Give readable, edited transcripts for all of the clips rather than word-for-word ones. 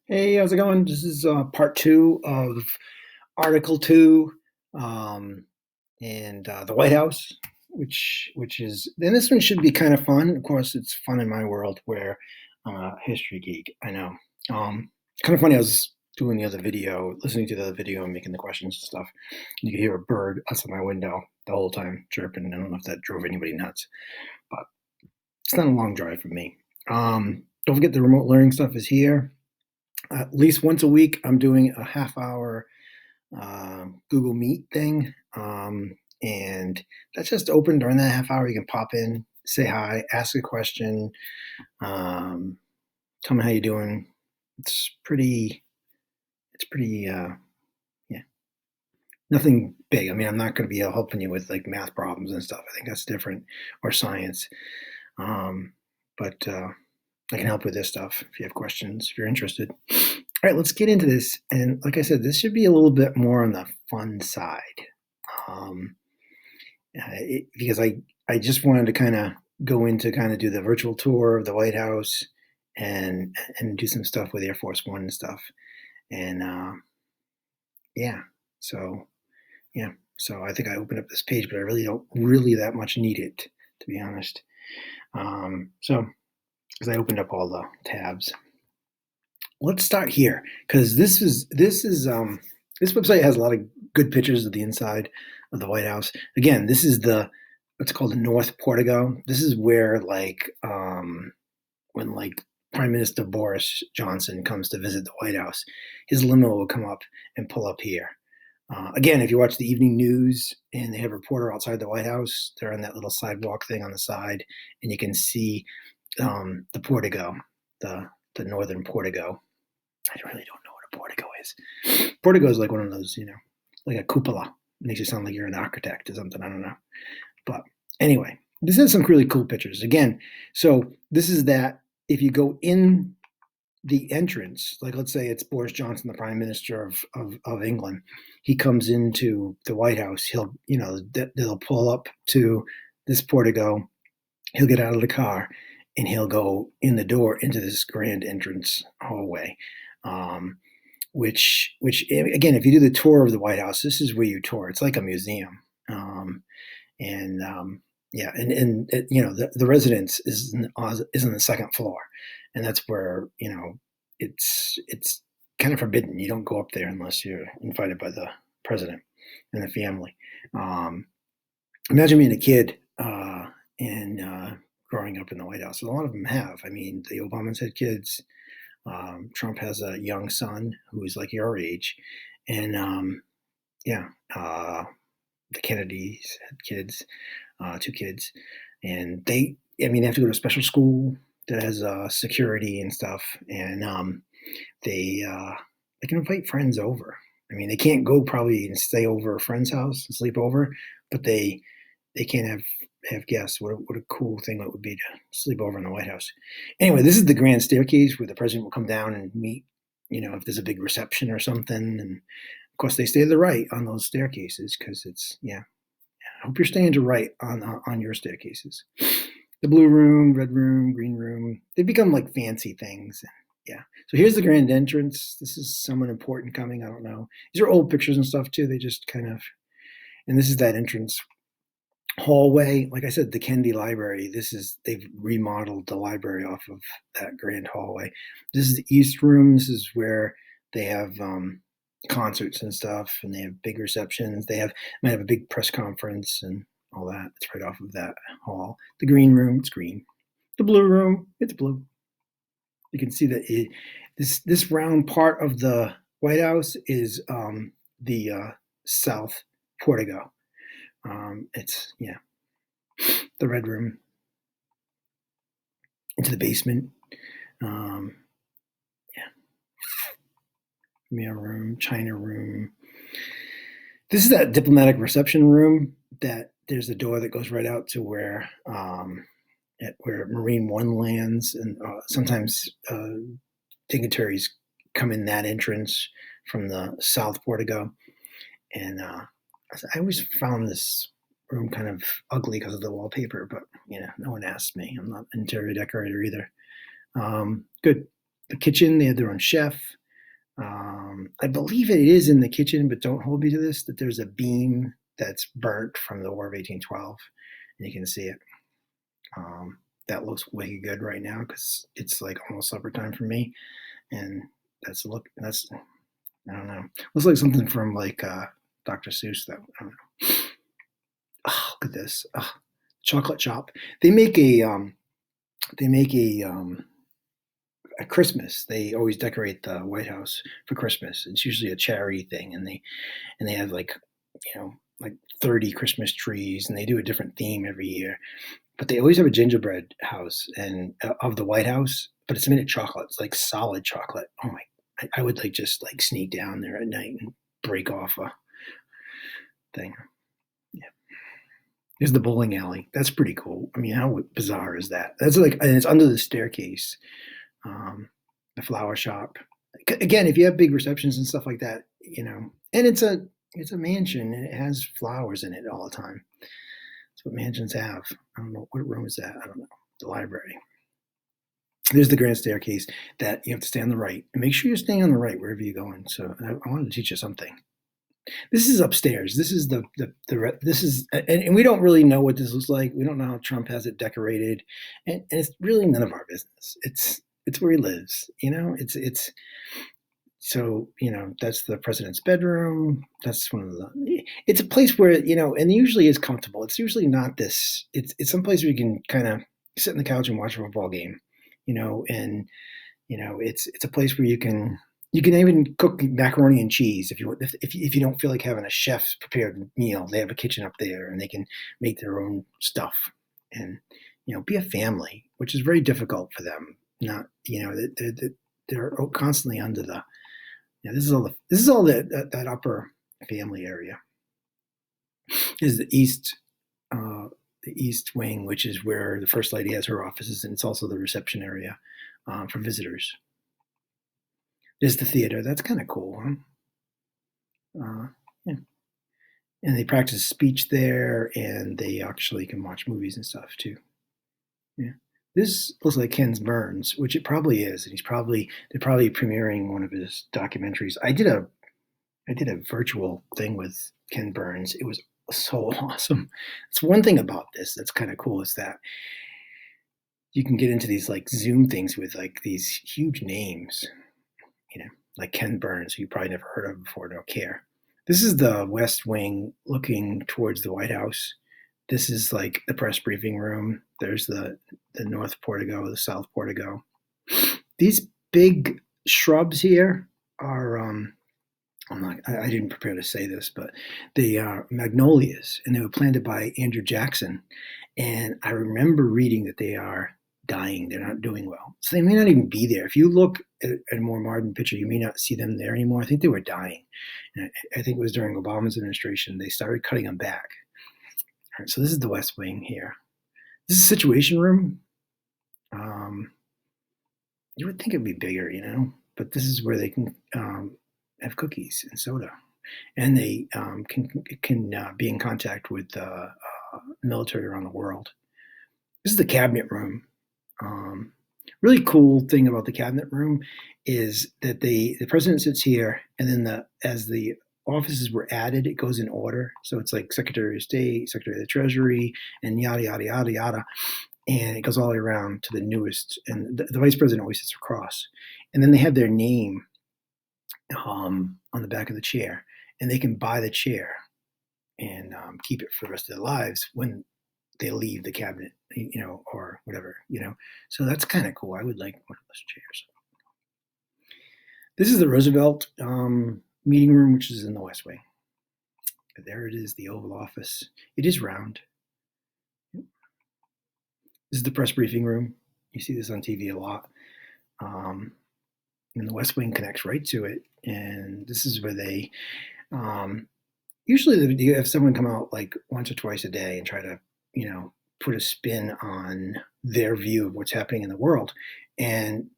Hey, how's it going? This is part two of Article Two, um, and the White House, which is, and this one should be kind of fun. Of course, it's fun in my world where I'm a history geek. I know. Kind of funny. I was doing the other video, listening to the other video, and making the questions and stuff. You could hear a bird outside my window the whole time chirping. I don't know if that drove anybody nuts, but it's not a long drive for me. Don't forget the remote learning stuff is here. At least once a week, I'm doing a half hour Google Meet thing. And that's just open during that half hour. You can pop in, say hi, ask a question, um, tell me how you're doing. It's pretty, yeah, nothing big. I mean, I'm not going to be helping you with like math problems and stuff. I think that's different, or science. Um, but I can help with this stuff if you have questions, if you're interested. All right, let's get into this. And like I said, this should be a little bit more on the fun side, um, because I just wanted to kind of go into kind of do the virtual tour of the White House and do some stuff with Air Force One and stuff. And yeah, so yeah, so I think I opened up this page, but I really don't really that much need it, to be honest. So because I opened up all the tabs. Let's start here because this website has a lot of good pictures of the inside of the White House. Again, this is the what's called the North Portico. This is where when Prime Minister Boris Johnson comes to visit the White House, his limo will come up and pull up here. Again, if you watch the evening news and they have a reporter outside the White House, they're on that little sidewalk thing on the side, and you can see the Portico, the northern Portico. I really don't know what a portico is. Portico is like one of those, like a cupola. It makes you sound like you're an architect or something. I don't know. But anyway, this has some really cool pictures. Again, so this is that if you go in the entrance, like let's say it's Boris Johnson, the Prime Minister of England, he comes into the White House. They'll pull up to this portico. He'll get out of the car and he'll go in the door into this grand entrance hallway. Um, which again, if you do the tour of the White House, this is where you tour. It's like a museum, and yeah, and the residence is on the second floor, and that's where it's kind of forbidden. You don't go up there unless you're invited by the president and the family. Um, Imagine being a kid and growing up in the White House. A lot of them have. I mean, the Obamas had kids. Trump has a young son who's like your age, and yeah, the Kennedys had kids, two kids, and I mean, they have to go to a special school that has security and stuff, and they can invite friends over. I mean, they can't go probably and stay over a friend's house and sleep over, but they can't have guests. What a cool thing it would be to sleep over in the White House. Anyway, this is the grand staircase where the president will come down and meet. If there's a big reception or something, and of course they stay to the right on those staircases because it's yeah. I hope you're staying to right on your staircases. The blue room, red room, green room. They become like fancy things. Yeah. So here's the grand entrance. This is someone important coming. I don't know. These are old pictures and stuff too. They just kind of, and this is that entrance hallway. Like I said, the Kennedy Library. They've remodeled the library off of that grand hallway. This is the East Room. This is where they have concerts and stuff, and they have big receptions. Might have a big press conference and all that. It's right off of that hall. The Green Room. It's green. The Blue Room. It's blue. You can see that this round part of the White House is the South Portico. It's yeah, the Red Room into the basement. Um, yeah, mail room, China room. This is that diplomatic reception room. That there's a door that goes right out to where where Marine One lands, and sometimes dignitaries come in that entrance from the South Portico. And I always found this room kind of ugly because of the wallpaper, but no one asked me. I'm not an interior decorator either. Good. The kitchen, they have their own chef. I believe it is in the kitchen, but don't hold me to this, that there's a beam that's burnt from the War of 1812, and you can see it. That looks way good right now because it's like almost supper time for me, and that's I don't know. Looks like something from like Dr. Seuss though. I don't know. Oh, look at this. Oh, chocolate chop. They make a they make a at Christmas. They always decorate the White House for Christmas. It's usually a charity thing, and they have like like 30 Christmas trees, and they do a different theme every year. But they always have a gingerbread house and of the White House, but it's made of chocolate. It's like solid chocolate. Oh my! I would like just like sneak down there at night and break off a thing. Yeah. There's the bowling alley. That's pretty cool. I mean, how bizarre is that? That's like, and it's under the staircase. The flower shop. Again, if you have big receptions and stuff like that, and it's a mansion and it has flowers in it all the time. That's what mansions have. I don't know what room is that. I don't know. The library. There's the grand staircase that you have to stay on the right, and make sure you're staying on the right wherever you're going. So I wanted to teach you something. This is upstairs. This is this is, and we don't really know what this looks like. We don't know how Trump has it decorated, and it's really none of our business. It's where he lives. It's so that's the president's bedroom. That's one of the. It's a place where and usually is comfortable. It's usually not this. It's some place where you can kind of sit on the couch and watch a football game, and it's a place where you can even cook macaroni and cheese if you don't feel like having a chef's prepared meal. They have a kitchen up there, and they can make their own stuff and be a family, which is very difficult for them. Not they're constantly under the. This is all that upper family area. Is the east wing, which is where the first lady has her offices, and it's also the reception area for visitors. There's the theater. That's kind of cool, huh? Yeah. And they practice speech there, and they actually can watch movies and stuff too. Yeah. This looks like Ken Burns, which it probably is, and they're probably premiering one of his documentaries. I did a virtual thing with Ken Burns. It was so awesome. It's one thing about this that's kind of cool is that you can get into these like Zoom things with like these huge names, like Ken Burns, who you probably never heard of before, don't care. This is the West Wing looking towards the White House. This is like the press briefing room. There's the North Portico, the South Portico. These big shrubs here are I didn't prepare to say this, but they are magnolias, and they were planted by Andrew Jackson. And I remember reading that they are dying. They're not doing well. So they may not even be there. If you look at a more modern picture, you may not see them there anymore. I think they were dying. And I think it was during Obama's administration. They started cutting them back. All right, so this is the West Wing here. This is a situation room. You would think it'd be bigger, but this is where they can have cookies and soda. And they can be in contact with military around the world. This is the cabinet room. Really cool thing about the cabinet room is that the president sits here, and then as the offices were added, it goes in order. So it's like Secretary of State, Secretary of the Treasury, and yada yada yada yada, and it goes all the way around to the newest. And the vice president always sits across, and then they have their name on the back of the chair, and they can buy the chair and keep it for the rest of their lives when they leave the cabinet, or whatever, So that's kind of cool. I would like one of those chairs. This is the Roosevelt meeting room, which is in the West Wing. There it is, the Oval Office. It is round. This is the press briefing room. You see this on TV a lot. And the West Wing connects right to it. And this is where they usually you have someone come out like once or twice a day and try to put a spin on their view of what's happening in the world. And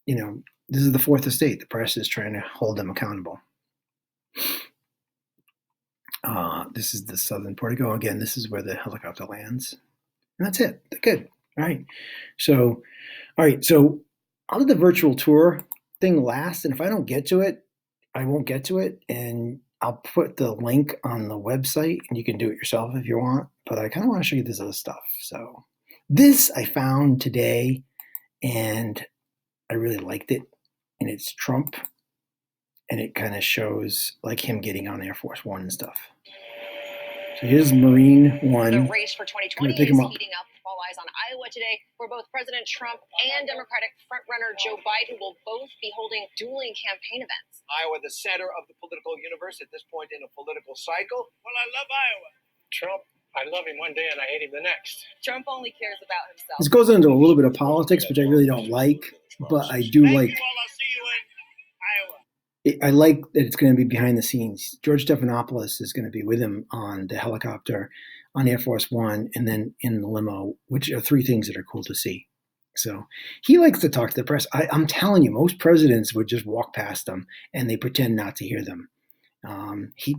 this is the fourth estate. The press is trying to hold them accountable. This is the Southern Portico. Again, this is where the helicopter lands. And that's it. Good. All right. So I'll do the virtual tour thing last, and if I don't get to it, I won't get to it, and I'll put the link on the website, and you can do it yourself if you want. But I kind of want to show you this other stuff. So this I found today, and I really liked it. And it's Trump, and it kind of shows like him getting on Air Force One and stuff. So here's Marine One. The race for 2020 is heating up. All eyes on Iowa today, where both President Trump and Democratic frontrunner Joe Biden will both be holding dueling campaign events. Iowa, the center of the political universe at this point in a political cycle. Well, I love Iowa. Trump, I love him one day and I hate him the next. Trump only cares about himself. This goes into a little bit of politics, which I really don't like, but I do like. Thank you all. I'll see you in Iowa. I like that it's going to be behind the scenes. George Stephanopoulos is going to be with him on the helicopter on Air Force One and then in the limo, which are three things that are cool to see. So he likes to talk to the press. I'm telling you, most presidents would just walk past them and they pretend not to hear them. He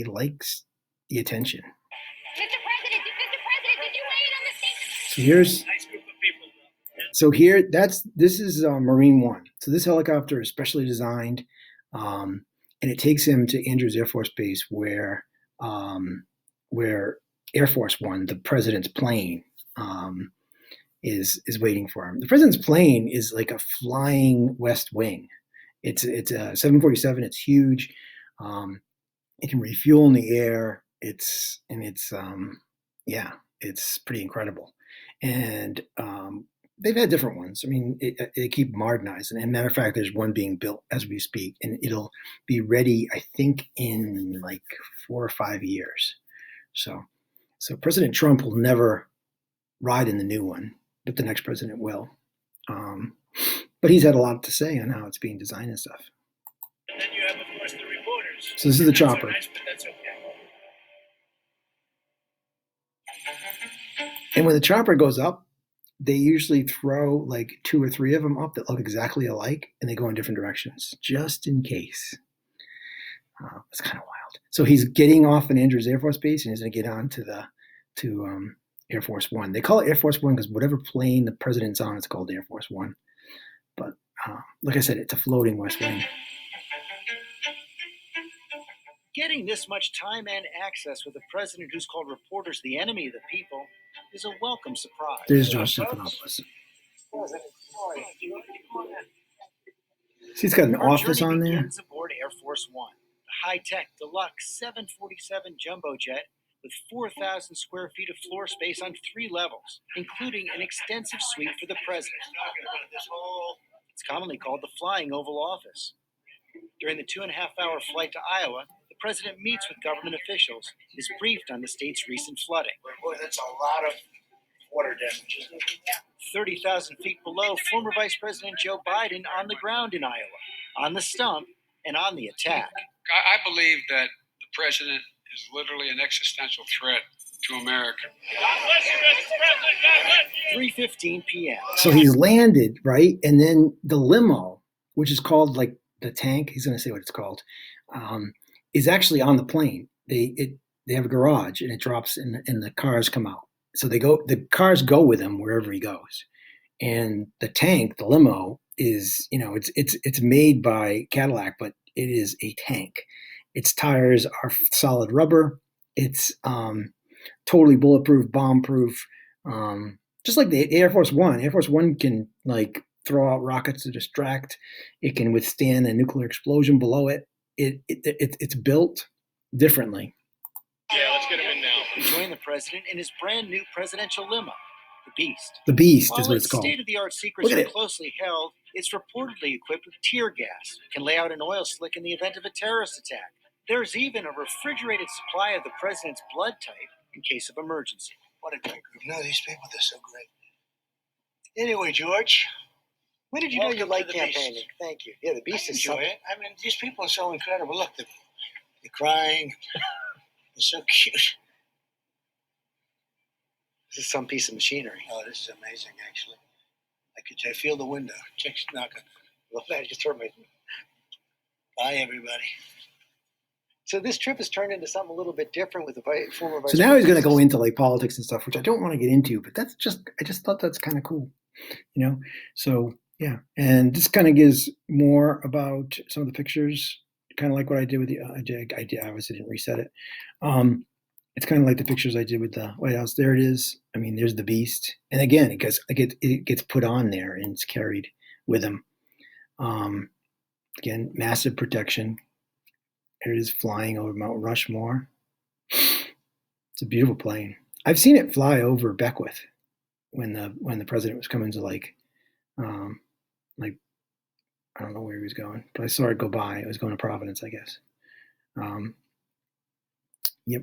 likes the attention. Mr. President, did you weigh in on the statement? So here's. Nice group of people. So here, this is Marine One. So this helicopter is specially designed, and it takes him to Andrews Air Force Base, where Air Force One, the president's plane, is waiting for him. The president's plane is like a flying West Wing. It's a 747. It's huge. It can refuel in the air. It's pretty incredible. And they've had different ones. I mean, they keep modernizing. And matter of fact, there's one being built as we speak, and it'll be ready, I think, in like 4 or 5 years. So President Trump will never ride in the new one, but the next president will. But he's had a lot to say on how it's being designed and stuff. And then you have, of course, the reporters. So this is the chopper. Nice, but that's okay. And when the chopper goes up, they usually throw like 2 or 3 of them up that look exactly alike, and they go in different directions, just in case. It's kind of wild. So he's getting off in Andrews Air Force Base, and he's going to get on to Air Force One. They call it Air Force One because whatever plane the president's on, it's called Air Force One. But like I said, it's a floating West Wing. Getting this much time and access with a president who's called reporters the enemy of the people is a welcome surprise. There's George Stephanopoulos. See, it's got an Our office journey on there. begins aboard Air Force One, the high-tech deluxe 747 jumbo jet with 4,000 square feet of floor space on 3 levels, including an extensive suite for the president. It's commonly called the Flying Oval Office. During the 2.5-hour flight to Iowa, the president meets with government officials, is briefed on the state's recent flooding. Boy, that's a lot of water damage, isn't it? 30,000 feet below, former Vice President Joe Biden on the ground in Iowa, on the stump and on the attack. I believe that the president is literally an existential threat to America. God bless you, Mr. President. God bless you. 3:15 p.m. So he's landed, right? And then the limo, which is called like the tank, he's going to say what it's called, is actually on the plane. They have a garage, and it drops, and the cars come out. So the cars go with him wherever he goes. And the tank, the limo, is, it's made by Cadillac, but it is a tank. Its tires are solid rubber. It's totally bulletproof, bomb-proof, just like the Air Force One. Air Force One can like throw out rockets to distract. It can withstand a nuclear explosion below it. It's built differently. Yeah, let's get him in now. We join the president in his brand new presidential limo, the Beast. The Beast While is what it's its called. state-of-the-art secrets Look are at it. closely held, it's reportedly equipped with tear gas, can lay out an oil slick in the event of a terrorist attack. There's even a refrigerated supply of the president's blood type in case of emergency. What a great group. No, these people, they're so great. Anyway, George. When did you Welcome know you liked to the Beast. campaigning? Thank you. Yeah, the I Beast is enjoy something. it. I mean, these people are so incredible. Look, they're crying. They're so cute. This is some piece of machinery. Oh, this is amazing, actually. I feel the window. Chick's knocking. Well, I just heard my. Bye, everybody. So this trip has turned into something a little bit different with the former vice. So now he's going to go president. into like politics and stuff, which I don't want to get into, but I just thought that's kind of cool, So Yeah, and this kind of gives more about some of the pictures, kind of like what I did with the. I obviously didn't reset it. It's kind of like the pictures I did with the White House. There it is. I mean, there's the beast, and again, it gets put on there and it's carried with him. Again, massive protection. Here it is flying over Mount Rushmore. It's a beautiful plane. I've seen it fly over Beckwith when the president was coming to like I don't know where he was going, but I saw it go by. It was going to Providence, I guess. Yep,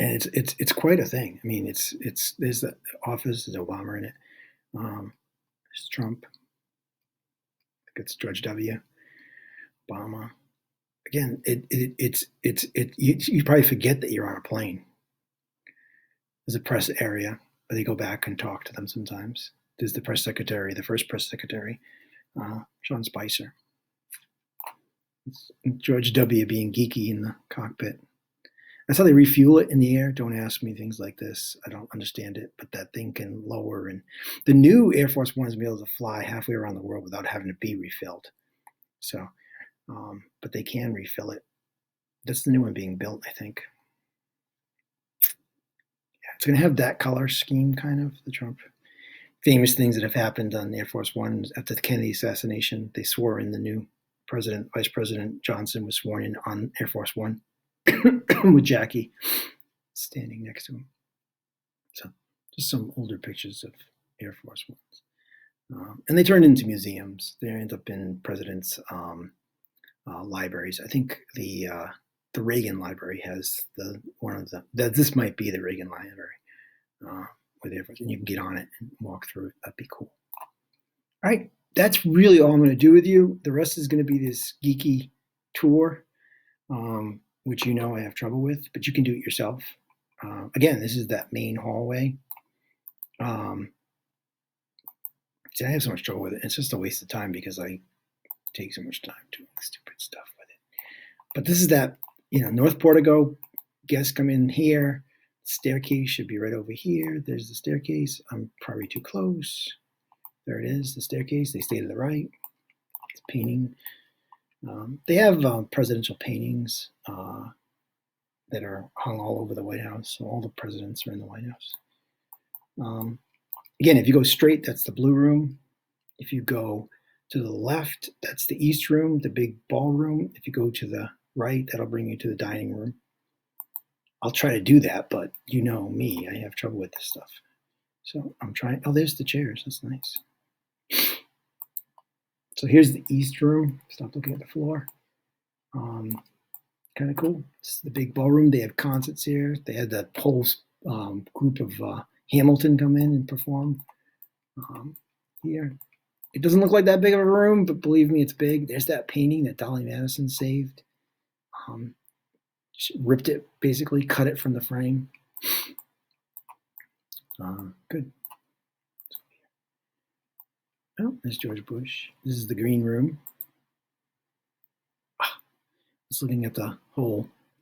and it's quite a thing. I mean, it's there's the office. There's Obama in it. There's Trump. I think it's George W. Obama. Again, you probably forget that you're on a plane. There's a press area where they go back and talk to them sometimes. There's the press secretary, the first press secretary, Sean Spicer. It's George W. being geeky in the cockpit. That's how they refuel it in the air. Don't ask me things like this. I don't understand it, but that thing can lower. And the new Air Force One is able to fly halfway around the world without having to be refilled. So, but they can refill it. That's the new one being built, I think. Yeah, it's going to have that color scheme, kind of, the Trump. Famous things that have happened on Air Force One after the Kennedy assassination. They swore in the new president, Vice President Johnson was sworn in on Air Force One with Jackie standing next to him. So just some older pictures of Air Force Ones. And they turn into museums. They end up in presidents' libraries. I think the Reagan Library has one of the. This might be the Reagan Library with Air Force, and you can get on it and walk through it. That'd be cool. All right, that's really all I'm going to do with you. The rest is going to be this geeky tour, which I have trouble with, but you can do it yourself. Again, this is that main hallway. See, I have so much trouble with it. It's just a waste of time because I take so much time doing stupid stuff with it. But this is that, North Portico. Guests come in here. Staircase should be right over here. There's the staircase. I'm probably too close. There it is, the staircase. They stay to the right. It's painting. They have presidential paintings that are hung all over the White House. So all the presidents are in the White House. Again, if you go straight, that's the blue room. If you go to the left, that's the East room, the big ballroom. If you go to the right, that'll bring you to the dining room. I'll try to do that, but you know me, I have trouble with this stuff. So I'm trying. Oh, there's the chairs. That's nice. So here's the East room. Stop looking at the floor. Kind of cool. It's the big ballroom. They have concerts here. They had the whole group of Hamilton come in and perform here. It doesn't look like that big of a room, but believe me, it's big. There's that painting that Dolly Madison saved. She ripped it, basically, cut it from the frame. Good. Oh, there's George Bush. This is the green room. Just looking at the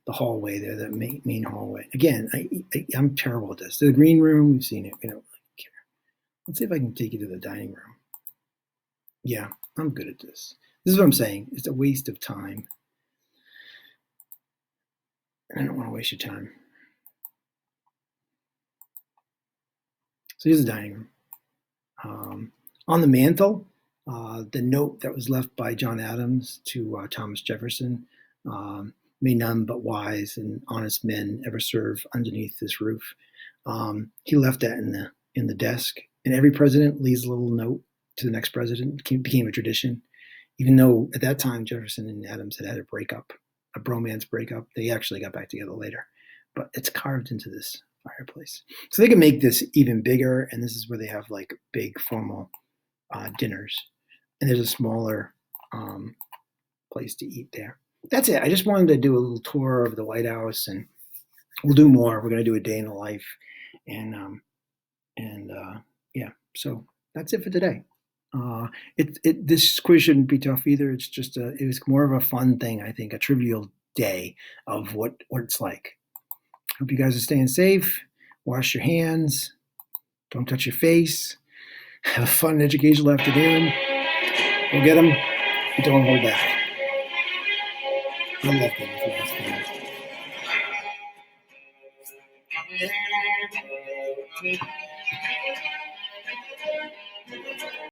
hallway there, the main hallway. Again, I'm terrible at this. The green room, we've seen it. We don't really care. Let's see if I can take you to the dining room. Yeah, I'm good at this. This is what I'm saying. It's a waste of time. And I don't want to waste your time. So here's the dining room. On the mantle, the note that was left by John Adams to Thomas Jefferson, may none but wise and honest men ever serve underneath this roof. He left that in the desk, and every president leaves a little note to the next president. It became a tradition, even though at that time Jefferson and Adams had a breakup, a bromance breakup. They actually got back together later, but it's carved into this fireplace. So they can make this even bigger, and this is where they have like big formal dinners, and there's a smaller place to eat there. That's it. I just wanted to do a little tour of the White House, and we'll do more. We're going to do a day in the life, and yeah. So that's it for today. This quiz shouldn't be tough either. It's just it was more of a fun thing, I think, a trivial day of what it's like. Hope you guys are staying safe. Wash your hands. Don't touch your face. Have a fun, educational afternoon. Go get them. Don't hold back. I love Game of Thrones.